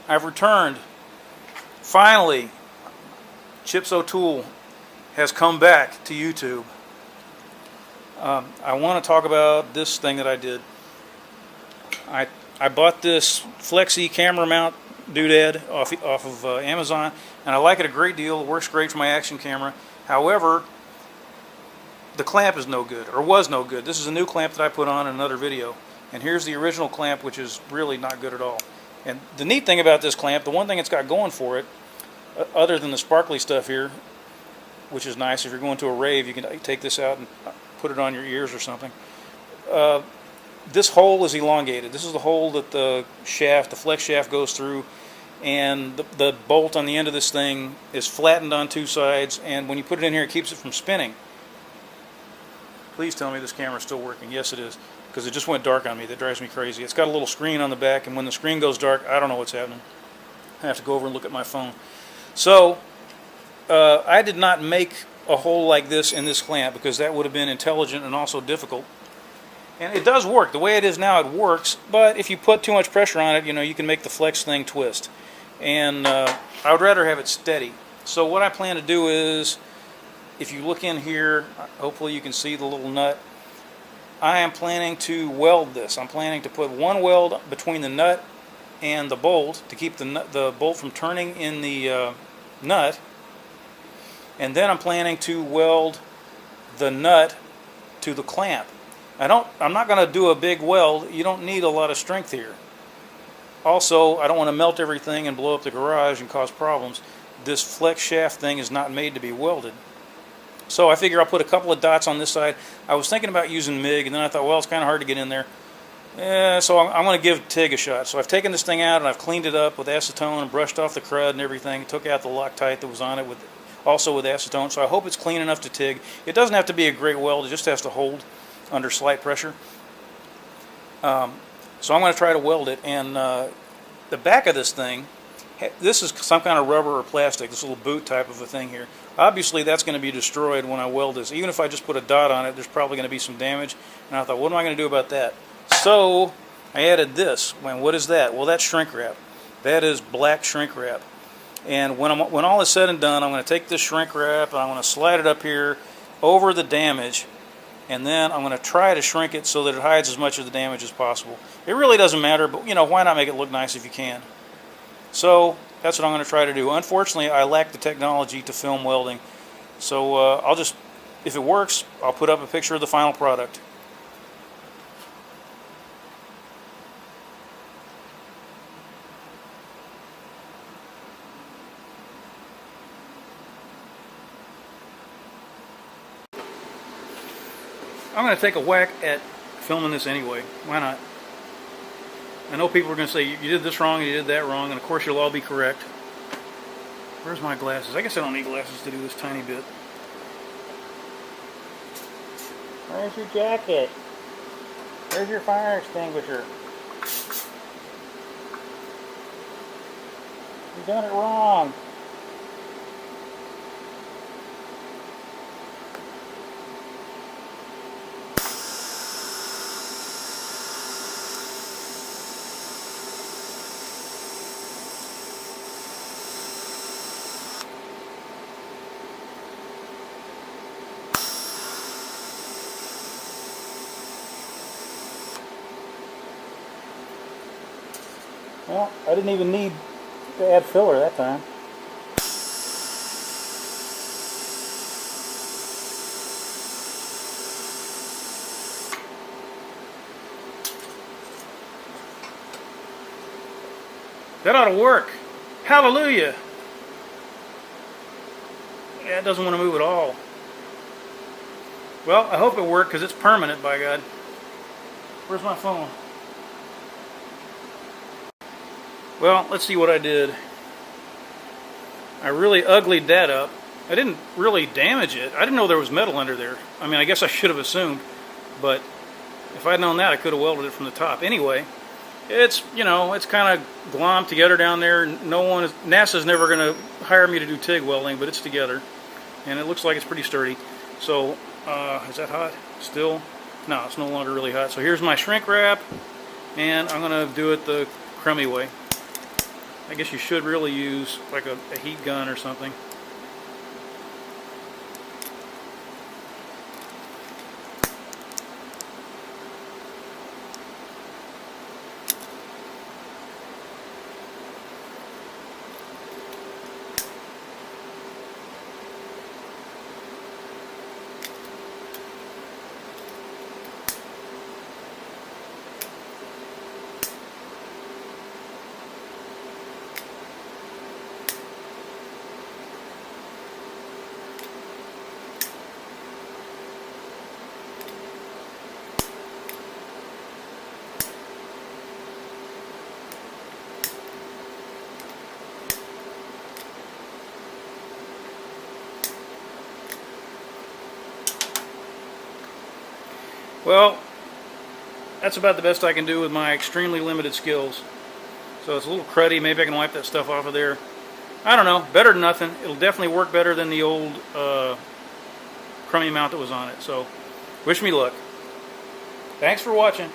I've returned. Finally, Chips O'Toole has come back to YouTube. I want to talk about this thing that I did. I bought this Flexi camera mount doodad off of Amazon, and I like it a great deal. It works great for my action camera. However, the clamp is no good, or was no good. This is a new clamp that I put on in another video. And here's the original clamp, which is really not good at all. And the neat thing about this clamp, the one thing it's got going for it, other than the sparkly stuff here, which is nice. If you're going to a rave, you can take this out and put it on your ears or something. This hole is elongated. This is the hole that the shaft, the flex shaft, goes through. And the bolt on the end of this thing is flattened on two sides. And when you put it in here, it keeps it from spinning. Please tell me this camera's still working. Yes, it is. Because it just went dark on me. That drives me crazy. It's got a little screen on the back, and when the screen goes dark, I don't know what's happening. I have to go over and look at my phone. So, I did not make a hole like this in this clamp because that would have been intelligent and also difficult. And it does work. The way it is now, it works. But if you put too much pressure on it, you can make the flex thing twist. And I would rather have it steady. So what I plan to do is, if you look in here, hopefully you can see the little nut. I am planning to weld this. I'm planning to put one weld between the nut and the bolt to keep the bolt from turning in the nut. And then I'm planning to weld the nut to the clamp. I'm not going to do a big weld. You don't need a lot of strength here. Also, I don't want to melt everything and blow up the garage and cause problems. This flex shaft thing is not made to be welded. So I figure I'll put a couple of dots on this side. I was thinking about using MIG, and then I thought, well, it's kind of hard to get in there. So I'm going to give TIG a shot. So I've taken this thing out, and I've cleaned it up with acetone and brushed off the crud and everything. Took out the Loctite that was on it, also with acetone. So I hope it's clean enough to TIG. It doesn't have to be a great weld. It just has to hold under slight pressure. So I'm going to try to weld it. And the back of this thing, this is some kind of rubber or plastic, this little boot type of a thing here. Obviously that's going to be destroyed when I weld this. Even if I just put a dot on it, there's probably going to be some damage. And I thought, what am I going to do about that? So I added this. What is that? Well, that's shrink wrap. That is black shrink wrap. And when all is said and done, I'm going to take this shrink wrap and I'm going to slide it up here over the damage. And then I'm going to try to shrink it so that it hides as much of the damage as possible. It really doesn't matter, but why not make it look nice if you can? So that's what I'm going to try to do. Unfortunately, I lack the technology to film welding. So I'll just, if it works, I'll put up a picture of the final product. I'm going to take a whack at filming this anyway. Why not? I know people are going to say, you did this wrong, you did that wrong, and of course you'll all be correct. Where's my glasses? I guess I don't need glasses to do this tiny bit. Where's your jacket? Where's your fire extinguisher? You've done it wrong. Well, I didn't even need to add filler that time. That ought to work. Hallelujah! Yeah, it doesn't want to move at all. Well, I hope it worked because it's permanent, by God. Where's my phone? Well, let's see what I did. I really uglied that up. I didn't really damage it. I didn't know there was metal under there. I mean, I guess I should have assumed, but if I'd known that, I could have welded it from the top. Anyway, it's, it's kind of glommed together down there. NASA's never going to hire me to do TIG welding, but it's together, and it looks like it's pretty sturdy. So, is that hot? Still? No, it's no longer really hot. So here's my shrink wrap, and I'm going to do it the crummy way. I guess you should really use like a heat gun or something. Well, that's about the best I can do with my extremely limited skills. So it's a little cruddy. Maybe I can wipe that stuff off of there. I don't know. Better than nothing. It'll definitely work better than the old crummy mount that was on it. So wish me luck. Thanks for watching.